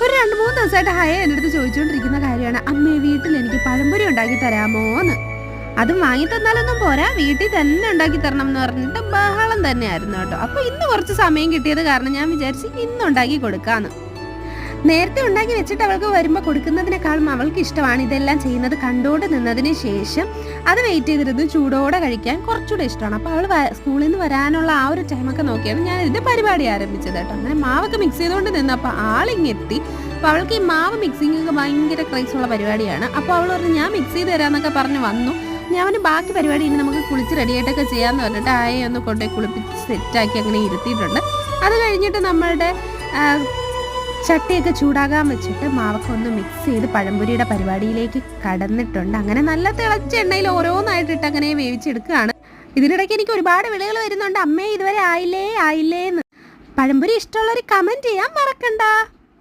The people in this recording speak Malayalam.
ഒരു 2-3 ദിവസമായിട്ട് ഹയ എൻ്റെ അടുത്ത് ചോദിച്ചുകൊണ്ടിരിക്കുന്ന കാര്യമാണ്, അമ്മേ വീട്ടിൽ എനിക്ക് പഴംപൊരി ഉണ്ടാക്കി തരാമോ എന്ന്. അതും വാങ്ങി തന്നാലൊന്നും പോരാ, വീട്ടിൽ തന്നെ ഉണ്ടാക്കി തരണം എന്ന് പറഞ്ഞിട്ട് ബഹളം തന്നെയായിരുന്നു കേട്ടോ. അപ്പോൾ ഇന്ന് കുറച്ച് സമയം കിട്ടിയത് കാരണം ഞാൻ വിചാരിച്ച് ഇന്ന് ഉണ്ടാക്കി കൊടുക്കാമെന്ന്. നേരത്തെ ഉണ്ടാക്കി വെച്ചിട്ട് അവൾക്ക് വരുമ്പോൾ കൊടുക്കുന്നതിനേക്കാളും അവൾക്ക് ഇഷ്ടമാണ് ഇതെല്ലാം ചെയ്യുന്നത് കണ്ടുകൊണ്ട് നിന്നതിന് ശേഷം അത് വെയിറ്റ് ചെയ്തിരുന്ന് ചൂടോടെ കഴിക്കാൻ കുറച്ചുകൂടെ ഇഷ്ടമാണ്. അപ്പോൾ അവൾ സ്കൂളിൽ നിന്ന് വരാനുള്ള ആ ഒരു ടൈമൊക്കെ നോക്കിയാണ് ഞാൻ ഇതിൻ്റെ പരിപാടി ആരംഭിച്ചത് കേട്ടോ. അങ്ങനെ മാവൊക്കെ മിക്സ് ചെയ്തുകൊണ്ട് നിന്നപ്പോൾ ആളിങ്ങെത്തി. അപ്പോൾ അവൾക്ക് ഈ മാവ് മിക്സിങ് ഒക്കെ ഭയങ്കര ക്രൈസുള്ള പരിപാടിയാണ്. അപ്പോൾ അവൾ പറഞ്ഞു ഞാൻ മിക്സ് ചെയ്ത് തരാമെന്നൊക്കെ പറഞ്ഞ് വന്നു. ഞാൻ ബാക്കി പരിപാടി ഇനി നമുക്ക് കുളിച്ച് റെഡിയായിട്ടൊക്കെ ചെയ്യാമെന്ന് പറഞ്ഞിട്ട് ആയെ ഒന്ന് കൊണ്ടുപോയി കുളിപ്പിച്ച് സെറ്റാക്കി അങ്ങനെ ഇരുത്തിയിട്ടുണ്ട്. അത് കഴിഞ്ഞിട്ട് നമ്മളുടെ ചട്ടിയൊക്കെ ചൂടാകാൻ വെച്ചിട്ട് മാവൊക്കെ ഒന്ന് മിക്സ് ചെയ്ത് പഴംപൊരിയുടെ പരിപാടിയിലേക്ക് കടന്നിട്ടുണ്ട്. അങ്ങനെ നല്ല തിളച്ച എണ്ണയിൽ ഓരോന്നായിട്ടിട്ട് അങ്ങനെ വേവിച്ചെടുക്കുകയാണ്. ഇതിനിടയ്ക്ക് എനിക്ക് ഒരുപാട് വിളികൾ വരുന്നുണ്ട്, അമ്മേ ഇതുവരെ ആയില്ലേ എന്ന്. പഴംപൊരി ഇഷ്ടമുള്ളവർ കമൻറ്റ് ചെയ്യാൻ മറക്കണ്ട.